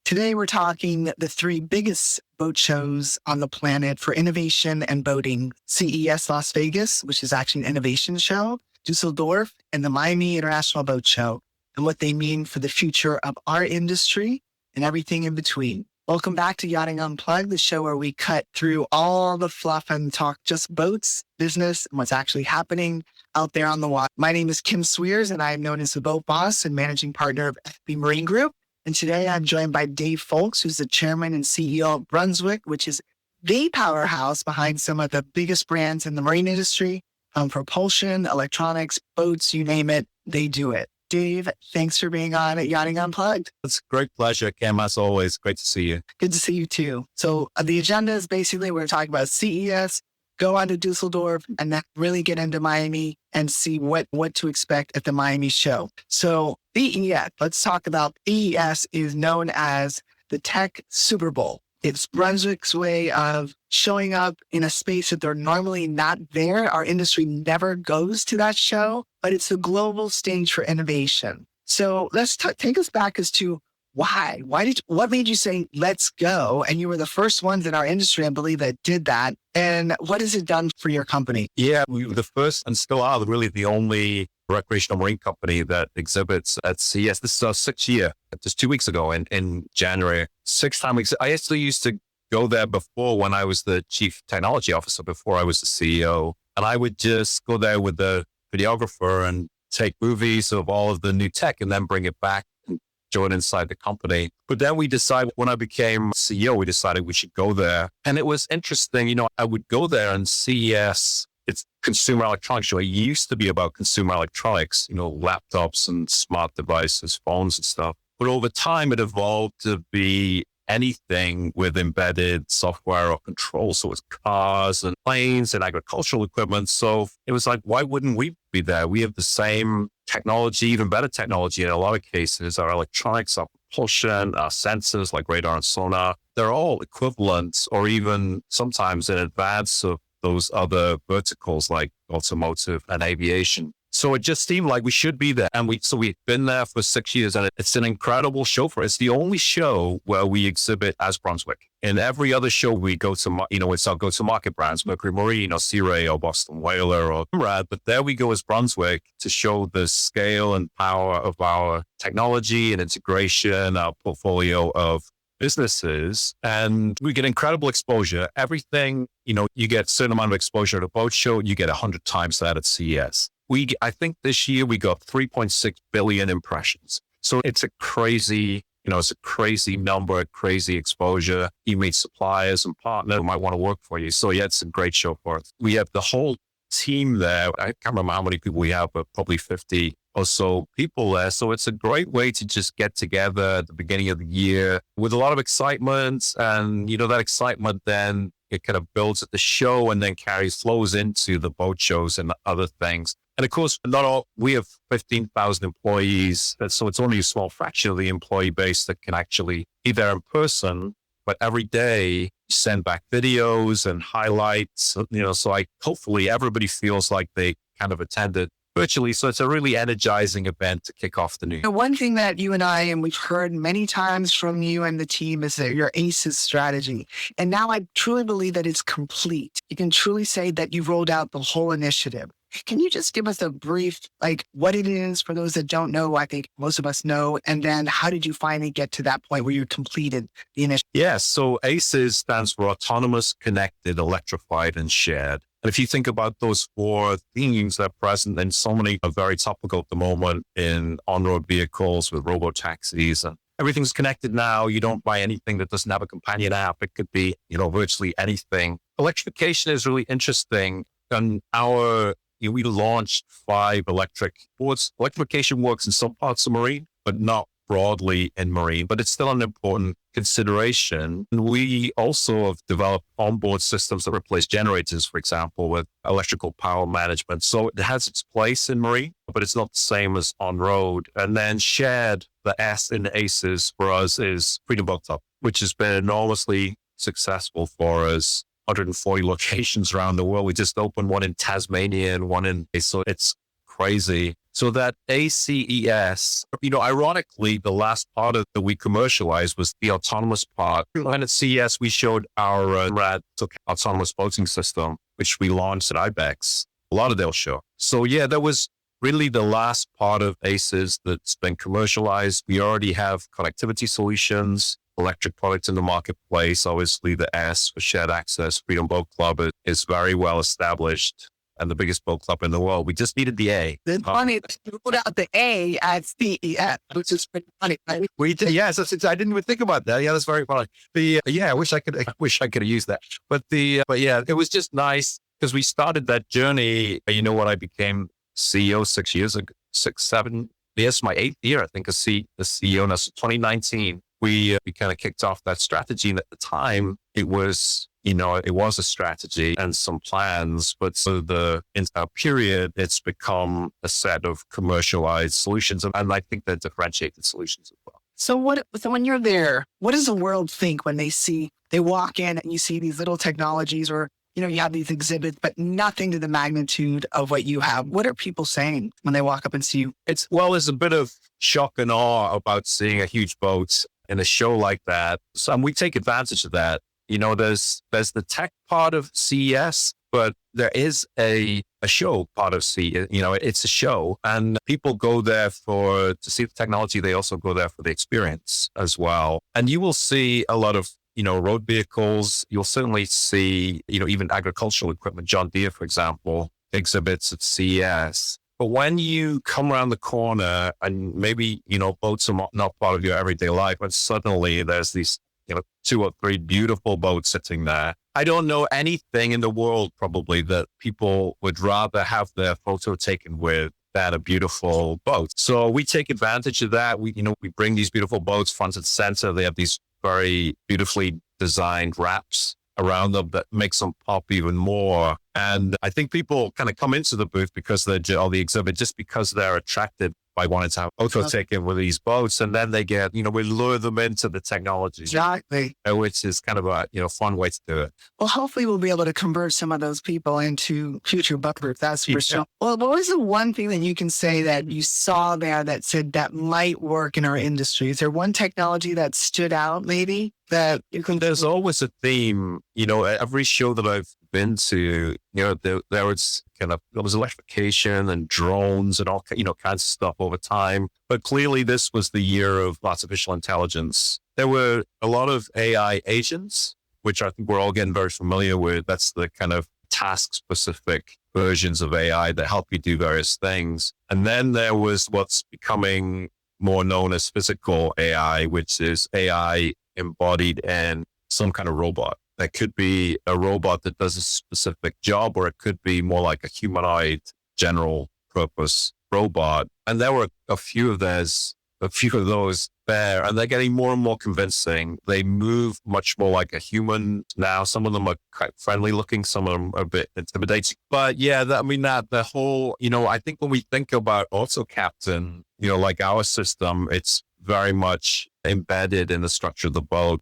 Today, we're talking the three biggest boat shows on the planet for innovation and boating: CES Las Vegas, which is actually an innovation show, Düsseldorf, and the Miami International Boat Show, and what they mean for the future of our industry and everything in between. Welcome back to Yachting Unplugged, the show where we cut through all the fluff and talk just boats, business, and what's actually happening out there on the water. My name is Kim Sweers, and I am known as the boat boss and managing partner of FB Marine Group. And today I'm joined by Dave Foulkes, who's the chairman and CEO of Brunswick, which is the powerhouse behind some of the biggest brands in the marine industry, propulsion, electronics, boats, you name it, they do it. Dave, thanks for being on at Yachting Unplugged. It's a great pleasure, Kim, as always. Great to see you. Good to see you too. So the agenda is basically we're talking about CES, go on to Düsseldorf, and then really get into Miami and see what to expect at the Miami show. So CES, let's talk about CES is known as the Tech Super Bowl. It's Brunswick's way of showing up in a space that they're normally not there. Our industry never goes to that show, but it's a global stage for innovation. So let's take us back as to why. What made you say, let's go? And you were the first ones in our industry, I believe, that did that. And what has it done for your company? Yeah, we were the first and still are really the only recreational marine company that exhibits at CES. This is our sixth year, just 2 weeks ago in January. Sixth time. I actually used to go there before when I was the chief technology officer, before I was the CEO. And I would just go there with the videographer and take movies of all of the new tech and then bring it back and join inside the company. But then we decided, when I became CEO, we decided we should go there. And it was interesting, I would go there and CES, it's consumer electronics show. It used to be about consumer electronics, laptops and smart devices, phones and stuff. But over time, it evolved to be anything with embedded software or control. So it's cars and planes and agricultural equipment. So it was like, why wouldn't we be there? We have the same technology, even better technology in a lot of cases. Our electronics, our propulsion, our sensors like radar and sonar, they're all equivalent or even sometimes in advance of those other verticals like automotive and aviation. So it just seemed like we should be there. And we've been there for 6 years, and it's an incredible show for us. It's the only show where we exhibit as Brunswick. In every other show we go to, it's our go-to-market brands, Mercury Marine or Sea Ray or Boston Whaler or Rad. But there we go as Brunswick to show the scale and power of our technology and integration, our portfolio of businesses, and we get incredible exposure. Everything, you get a certain amount of exposure at a boat show, you get 100 times that at CES. I think this year we got 3.6 billion impressions. So it's a crazy, number, crazy exposure. You meet suppliers and partners who might want to work for you. So yeah, it's a great show for us. We have the whole team there. I can't remember how many people we have, but probably 50 or so people there. So it's a great way to just get together at the beginning of the year with a lot of excitement. And, that excitement then it kind of builds at the show and then flows into the boat shows and other things. And of course, we have 15,000 employees. So it's only a small fraction of the employee base that can actually be there in person. But every day send back videos and highlights, so hopefully everybody feels like they kind of attended virtually. So it's a really energizing event to kick off the new year. One thing that you and I, and we've heard many times from you and the team, is that your ACES strategy. And now I truly believe that it's complete. You can truly say that you've rolled out the whole initiative. Can you just give us a brief, what it is for those that don't know? I think most of us know. And then how did you finally get to that point where you completed the initiative? Yeah, so ACES stands for autonomous, connected, electrified, and shared. And if you think about those four themes that are present and so many are very topical at the moment in on-road vehicles with robo-taxis and everything's connected now. You don't buy anything that doesn't have a companion app. It could be, virtually anything. Electrification is really interesting. And we launched 5 electric boards. Electrification works in some parts of marine, but not broadly in marine, but it's still an important consideration. And we also have developed onboard systems that replace generators, for example, with electrical power management. So it has its place in marine, but it's not the same as on road. And then shared, the S in ACES for us is Freedom Boat Club, which has been enormously successful for us. 140 locations around the world. We just opened one in Tasmania and one in, so it's crazy So that ACES, ironically, the last part of that we commercialized was the autonomous part. And at CES, we showed our rad autonomous boating system, which we launched at IBEX, Lauderdale show. So yeah, that was really the last part of ACES that's been commercialized. We already have connectivity solutions, electric products in the marketplace. Obviously, the S for shared access, Freedom Boat Club is very well established and the biggest boat club in the world. We just needed the A. It's funny that you put out the A at CES, which is pretty funny. Right? We did, yes. I didn't even think about that. Yeah, that's very funny. I wish I could have used that. But yeah, it was just nice because we started that journey. When I became CEO 6 years ago, 7 years, my 8th year, I think, as CEO. And that's 2019. We kind of kicked off that strategy. And at the time, it was a strategy and some plans, but so the entire period, it's become a set of commercialized solutions. And I think they're differentiated solutions as well. So when you're there, what does the world think when they walk in and you see these little technologies or, you have these exhibits, but nothing to the magnitude of what you have? What are people saying when they walk up and see you? There's a bit of shock and awe about seeing a huge boat in a show like that. So we take advantage of that. There's the tech part of CES, but there is a show part of CES. It's a show and people go there to see the technology. They also go there for the experience as well. And you will see a lot of, road vehicles. You'll certainly see, even agricultural equipment. John Deere, for example, exhibits at CES. But when you come around the corner and maybe, boats are not part of your everyday life, but suddenly there's these 2 or 3 beautiful boats sitting there. I don't know anything in the world probably that people would rather have their photo taken with than a beautiful boat. So we take advantage of that. We bring these beautiful boats front and center. They have these very beautifully designed wraps around them that makes them pop even more. And I think people kind of come into the booth or the exhibit just because they're attracted by wanting to have a photo taken with these boats. And then they get, we lure them into the technology. Exactly. Which is kind of a, fun way to do it. Well, hopefully we'll be able to convert some of those people into future buckers. That's for sure. Well, what was the one thing that you can say that you saw there that said that might work in our industry? Is there one technology that stood out maybe that you can? There's always a theme, every show that I've been to, there was electrification and drones and all, kinds of stuff over time. But clearly this was the year of artificial intelligence. There were a lot of AI agents, which I think we're all getting very familiar with. That's the kind of task specific versions of AI that help you do various things. And then there was what's becoming more known as physical AI, which is AI embodied in some kind of robot. That could be a robot that does a specific job, or it could be more like a humanoid general purpose robot. And there were a few of those there, and they're getting more and more convincing. They move much more like a human now. Some of them are quite friendly looking. Some of them are a bit intimidating. But yeah, the whole, I think when we think about Auto Captain, like our system, it's very much embedded in the structure of the boat.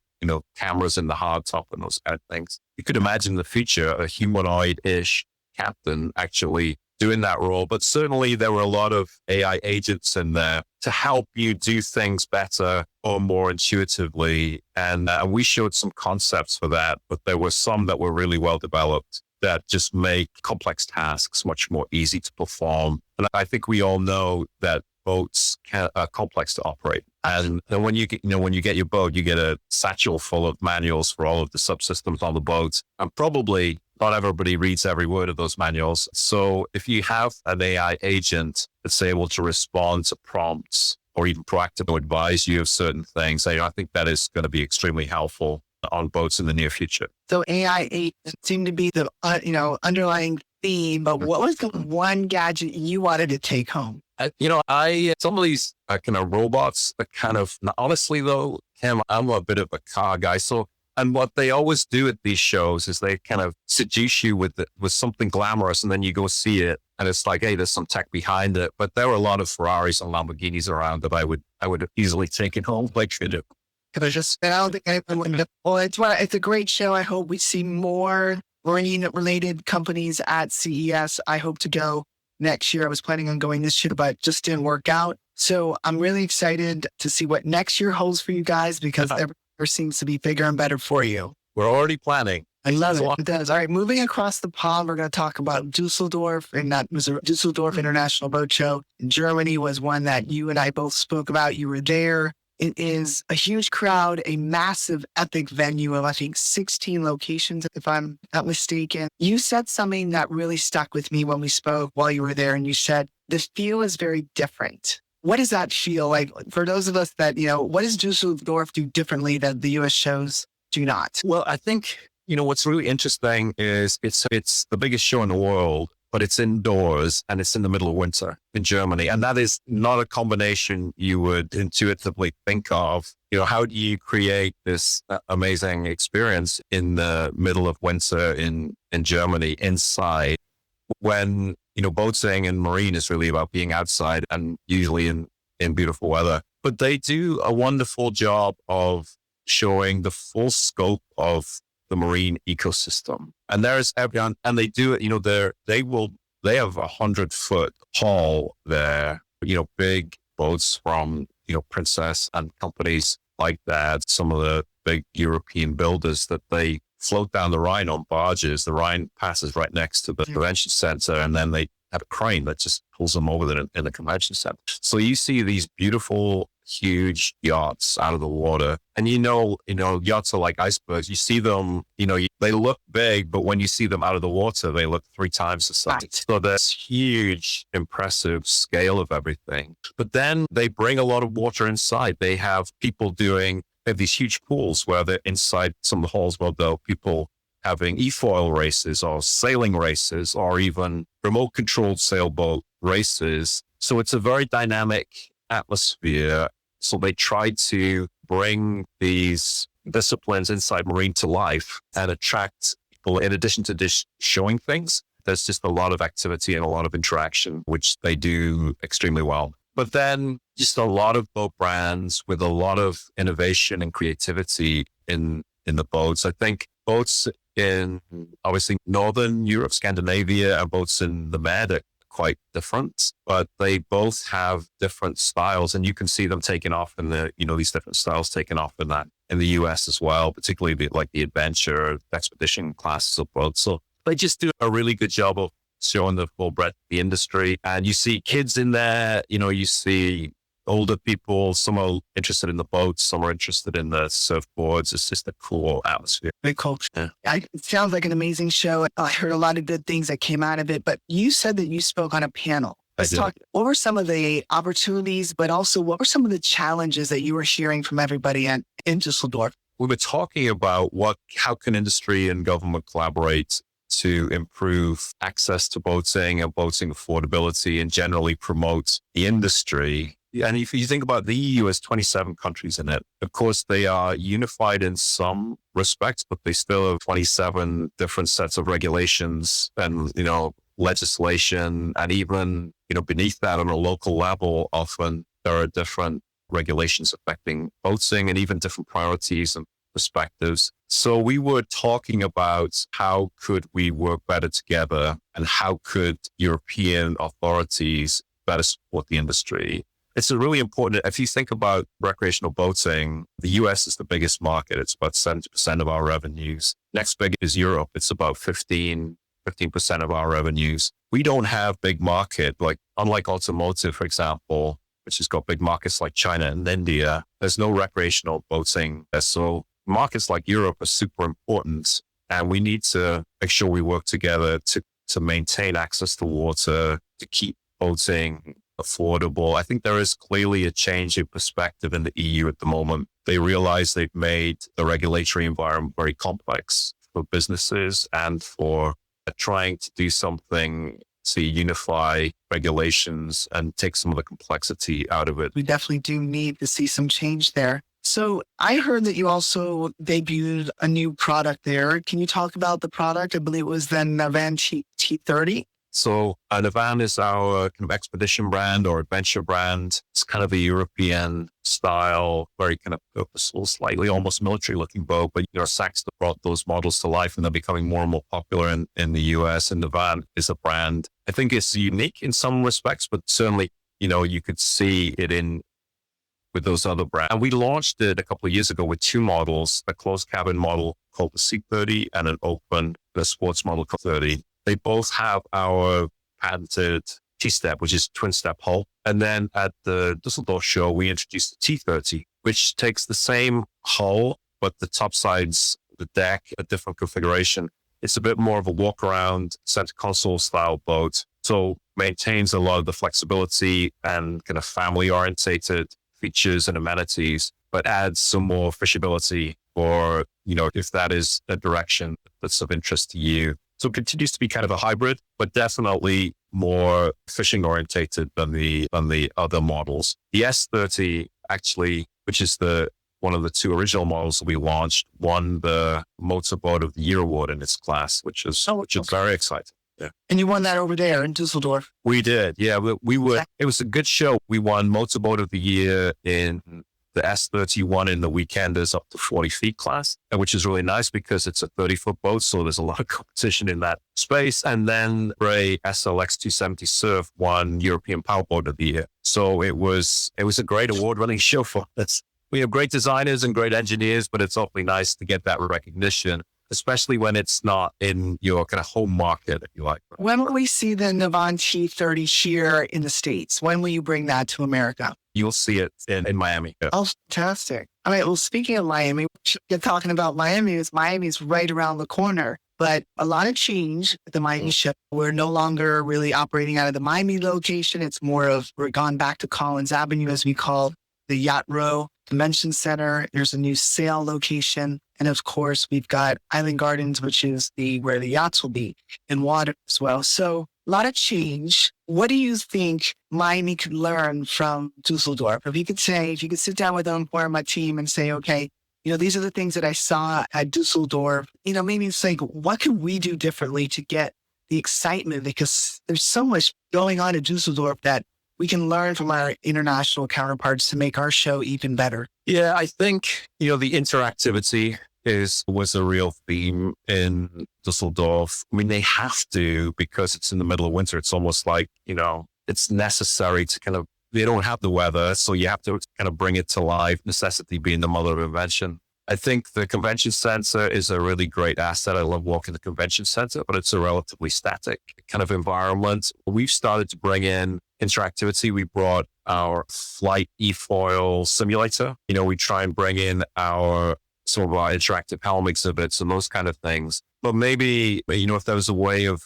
Cameras in the hardtop and those kind of things. You could imagine in the future a humanoid-ish captain actually doing that role. But certainly there were a lot of AI agents in there to help you do things better or more intuitively. And we showed some concepts for that, but there were some that were really well developed that just make complex tasks much more easy to perform. And I think we all know that boats are complex to operate. And when you get your boat, you get a satchel full of manuals for all of the subsystems on the boat. And probably not everybody reads every word of those manuals. So if you have an AI agent that's able to respond to prompts or even proactively advise you of certain things, I think that is going to be extremely helpful on boats in the near future. So AI agents seem to be the underlying theme, but what was the one gadget you wanted to take home? Some of these kind of robots are kind of, honestly though, Kim, I'm a bit of a car guy. And what they always do at these shows is they kind of seduce you with something glamorous, and then you go see it and it's like, hey, there's some tech behind it. But there were a lot of Ferraris and Lamborghinis around that I would have easily taken home. Like, Could I just, I don't think anyone would. Well, it's a great show. I hope we see more marine related companies at CES. I hope to go next year. I was planning on going this year, but just didn't work out. So I'm really excited to see what next year holds for you guys because every year seems to be bigger and better for you. We're already planning. I love it. It does. All right. Moving across the pond, we're going to talk about Düsseldorf. And that was a Düsseldorf International Boat Show. Germany was one that you and I both spoke about. You were there. It is a huge crowd, a massive, epic venue of, I think, 16 locations, if I'm not mistaken. You said something that really stuck with me when we spoke while you were there. And you said, the feel is very different. What does that feel like? For those of us that, what does Düsseldorf do differently that the U.S. shows do not? Well, I think, what's really interesting is it's the biggest show in the world, but it's indoors and it's in the middle of winter in Germany. And that is not a combination you would intuitively think of. How do you create this amazing experience in the middle of winter in Germany inside when, boating and marine is really about being outside and usually in beautiful weather. But they do a wonderful job of showing the full scope of the marine ecosystem. And there's everyone, and they do it, they have 100-foot haul there, big boats from, Princess and companies like that. Some of the big European builders that they float down the Rhine on barges. The Rhine passes right next to the convention center, and then they have a crane that just pulls them over in the convention center. So you see these beautiful, huge yachts out of the water. And yachts are like icebergs. You see them, they look big, but when you see them out of the water, they look 3 times the size. Right. So there's huge, impressive scale of everything. But then they bring a lot of water inside. They have people they have these huge pools where they're inside some of the halls where there are people having e-foil races or sailing races or even remote controlled sailboat races. So it's a very dynamic atmosphere. So they try to bring these disciplines inside marine to life and attract people. In addition to just showing things, there's just a lot of activity and a lot of interaction, which they do extremely well. But then just a lot of boat brands with a lot of innovation and creativity in the boats. I think boats in obviously Northern Europe, Scandinavia, and boats in the Med are quite different, but they both have different styles, and you can see them taking off in these different styles taking off in the US as well, particularly the adventure, expedition classes of boats. So they just do a really good job of showing the full breadth of the industry. And you see kids in there, you see older people, some are interested in the boats, some are interested in the surfboards. It's just a cool atmosphere. Very cool. Yeah. It sounds like an amazing show. I heard a lot of good things that came out of it, but you said that you spoke on a panel. Let's talk. What were some of the opportunities, but also what were some of the challenges that you were hearing from everybody in Düsseldorf? We were talking about how can industry and government collaborate to improve access to boating and boating affordability and generally promote the industry. And if you think about the EU has 27 countries in it, of course, they are unified in some respects, but they still have 27 different sets of regulations and, legislation. And even, beneath that on a local level, often there are different regulations affecting boating and even different priorities and perspectives. So we were talking about how could we work better together and how could European authorities better support the industry. It's a really important, if you think about recreational boating, the US is the biggest market. It's about 70% of our revenues. Next big is Europe. It's about 15% of our revenues. We don't have big market, unlike automotive, for example, which has got big markets like China and India. There's no recreational boating. So markets like Europe are super important, and we need to make sure we work together to maintain access to water, to keep boating affordable. I think there is clearly a change in perspective in the EU at the moment. They realize they've made the regulatory environment very complex for businesses and for trying to do something to unify regulations and take some of the complexity out of it. We definitely do need to see some change there. So I heard that you also debuted a new product there. Can you talk about the product? I believe it was the Navan T30. So Navan is our kind of expedition brand or adventure brand. It's kind of a European style, very kind of purposeful, slightly almost military looking boat. But, Saxton brought those models to life and they're becoming more and more popular in the US. And Navan is a brand, I think it's unique in some respects, but certainly, you could see it with those other brands. And we launched it a couple of years ago with two models, a closed cabin model called the C30 and an open, the sports model called 30. They both have our patented T-step, which is twin step hull. And then at the Düsseldorf show, we introduced the T30, which takes the same hull, but the top sides, the deck, a different configuration. It's a bit more of a walk around center console style boat. So maintains a lot of the flexibility and kind of family orientated features and amenities, but adds some more fishability or, if that is a direction that's of interest to you. So it continues to be kind of a hybrid, but definitely more fishing orientated than the other models. The S30 actually, which is one of the two original models that we launched, won the Motorboat of the Year award in its class, which is very exciting. Yeah. And you won that over there in Düsseldorf. We did. Yeah. It was a good show. We won Motorboat of the Year in the S31 in the weekenders up to 40 feet class, which is really nice because it's a 30-foot boat. So there's a lot of competition in that space. And then Ray SLX 270 Surf won European Powerboat of the Year. So it was a great award-winning show for us. We have great designers and great engineers, but it's awfully nice to get that recognition, especially when it's not in your kind of home market, if you like. When will we see the Navan T30 shear in the States? When will you bring that to America? You'll see it in Miami. Yeah. Oh, fantastic. All right. Well, speaking of Miami, you're talking about Miami's right around the corner, but a lot of change at the Miami show. We're no longer really operating out of the Miami location. It's more of, we're gone back to Collins Avenue, as we call the Yacht Row Convention Center. There's a new sail location. And of course, we've got Island Gardens, which is where the yachts will be, and water as well. So a lot of change. What do you think Miami could learn from Düsseldorf? If you could sit down with them or my team and say, okay, these are the things that I saw at Düsseldorf, maybe it's like, what can we do differently to get the excitement? Because there's so much going on at Düsseldorf that we can learn from our international counterparts to make our show even better. Yeah, I think, the interactivity was a real theme in Düsseldorf. I mean, they have to, because it's in the middle of winter. It's almost like, it's necessary to they don't have the weather. So you have to kind of bring it to life, necessity being the mother of invention. I think the convention center is a really great asset. I love walking the convention center, but it's a relatively static kind of environment. We've started to bring in interactivity. We brought our flight e-foil simulator. We try and bring in some of our interactive helm exhibits and those kind of things. But maybe, if there was a way of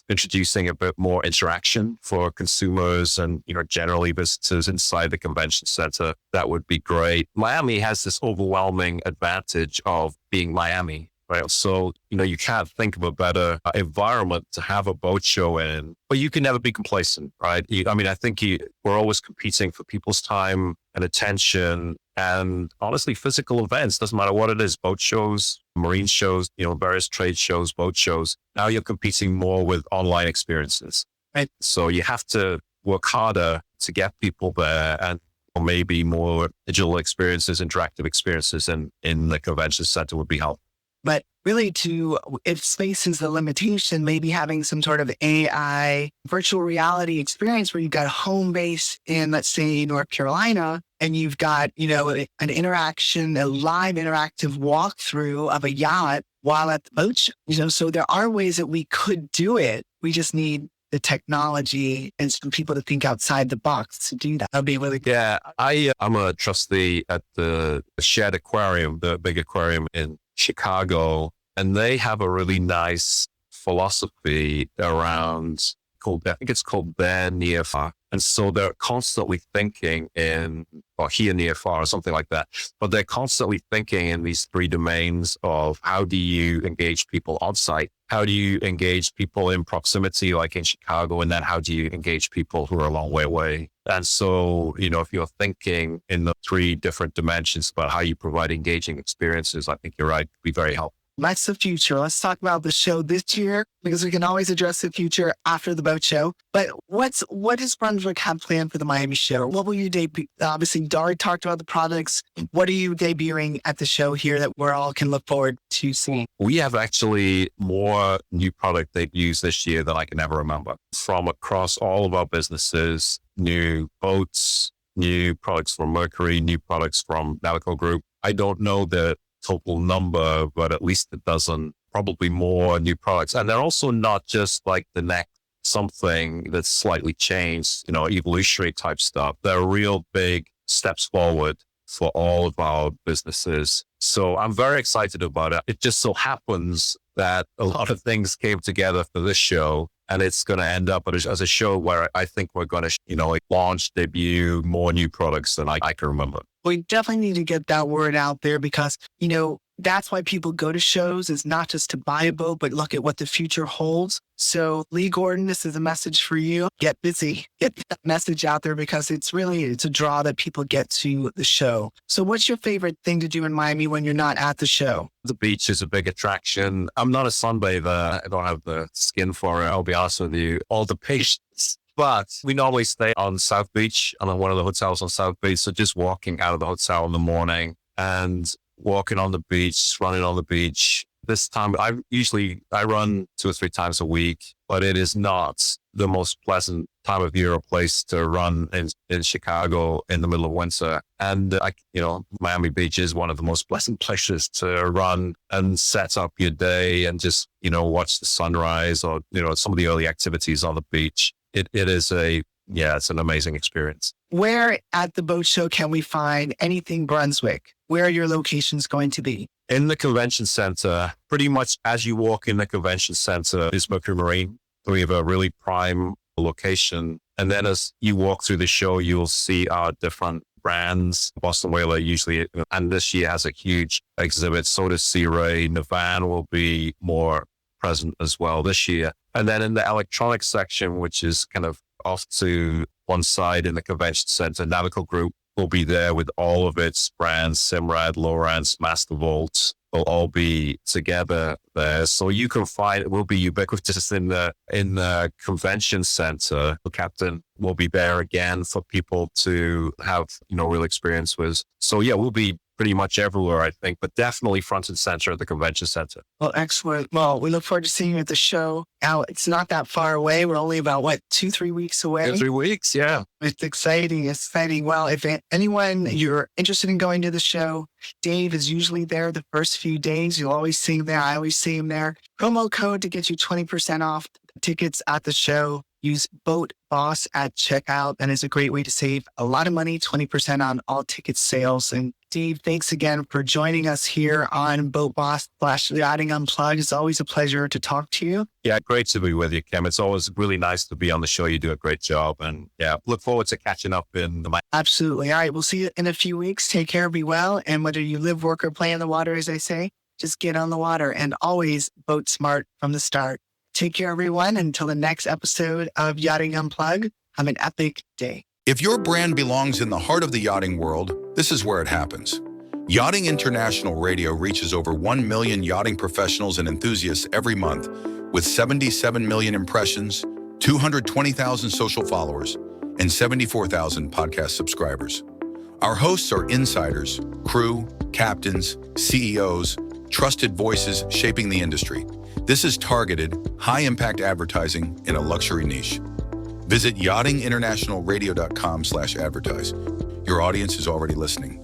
introducing a bit more interaction for consumers and, generally visitors inside the convention center, that would be great. Miami has this overwhelming advantage of being Miami, right? So, you can't think of a better environment to have a boat show in, but you can never be complacent, right? I think we're always competing for people's time and attention. And honestly, physical events, doesn't matter what it is, boat shows, marine shows, various trade shows, boat shows. Now you're competing more with online experiences, right? So you have to work harder to get people there and maybe more digital experiences, interactive experiences in the convention center would be helpful. But really if space is the limitation, maybe having some sort of AI virtual reality experience where you've got a home base in, let's say, North Carolina, and you've got, an interaction, a live interactive walkthrough of a yacht while at the boat show. So there are ways that we could do it. We just need the technology and some people to think outside the box to do that. That'd be really good. Yeah, I'm a trustee at the Shared Aquarium, the big aquarium in Chicago, and they have a really nice philosophy around I think it's called their near far. And so they're constantly thinking here near far or something like that. But they're constantly thinking in these three domains of how do you engage people on site? How do you engage people in proximity, like in Chicago? And then how do you engage people who are a long way away? And so, if you're thinking in the three different dimensions about how you provide engaging experiences, I think you're right, it'd be very helpful. That's the future. Let's talk about the show this year, because we can always address the future after the boat show. But what does Brunswick have planned for the Miami show? What will you debut? Obviously, Dari talked about the products. What are you debuting at the show here that we all can look forward to seeing? We have actually more new product debuts this year than I can ever remember, from across all of our businesses. New boats, new products from Mercury, new products from Navico Group. I don't know the total number, but at least a dozen, probably more new products. And they're also not just like the next something that's slightly changed, evolutionary type stuff. They're real big steps forward for all of our businesses. So I'm very excited about it. It just so happens that a lot of things came together for this show, and it's going to end up as a show where I think we're going to, launch, debut more new products than I can remember. We definitely need to get that word out there because, that's why people go to shows, is not just to buy a boat, but look at what the future holds. So Lee Gordon, this is a message for you. Get busy, get that message out there because it's a draw that people get to the show. So what's your favorite thing to do in Miami when you're not at the show? The beach is a big attraction. I'm not a sunbather. I don't have the skin for it. I'll be honest with you. All the patience. But we normally stay on South Beach, on one of the hotels on South Beach. So just walking out of the hotel in the morning and walking on the beach, running on the beach. This time, I run 2 or 3 times a week, but it is not the most pleasant time of year or place to run in Chicago in the middle of winter. And Miami Beach is one of the most pleasant places to run and set up your day and just, watch the sunrise or, some of the early activities on the beach. It's an amazing experience. Where at the boat show can we find anything Brunswick? Where are your locations going to be? In the convention center, pretty much as you walk in the convention center is Mercury Marine. We have a really prime location. And then as you walk through the show, you'll see our different brands. Boston Whaler usually, and this year has a huge exhibit. So does Sea Ray. Navan will be more present as well this year. And then in the electronics section, which is kind of off to one side in the convention center, Navico Group will be there with all of its brands, Simrad, Lowrance, Mastervolt, will all be together there. So you can find it will be ubiquitous in the convention center. The captain will be there again for people to have, real experience with. So yeah, we'll be pretty much everywhere, I think, but definitely front and center at the convention center. Well, excellent. Well, we look forward to seeing you at the show. Now, it's not that far away. We're only about, 2-3 weeks away? 3 weeks, yeah. It's exciting. Well, if anyone you're interested in going to the show, Dave is usually there the first few days. You'll always see him there. I always see him there. Promo code to get you 20% off tickets at the show. Use Boat Boss at checkout. That is a great way to save a lot of money, 20% on all ticket sales. And Dave, thanks again for joining us here on Boat Boss /Yachting Unplugged. It's always a pleasure to talk to you. Yeah, great to be with you, Kim. It's always really nice to be on the show. You do a great job. And yeah, look forward to catching up in the... Absolutely. All right. We'll see you in a few weeks. Take care. Be well. And whether you live, work, or play in the water, as I say, just get on the water and always boat smart from the start. Take care, everyone. Until the next episode of Yachting Unplugged, have an epic day. If your brand belongs in the heart of the yachting world, this is where it happens. Yachting International Radio reaches over 1 million yachting professionals and enthusiasts every month with 77 million impressions, 220,000 social followers, and 74,000 podcast subscribers. Our hosts are insiders, crew, captains, CEOs, trusted voices shaping the industry. This is targeted, high-impact advertising in a luxury niche. Visit yachtinginternationalradio.com/advertise. Your audience is already listening.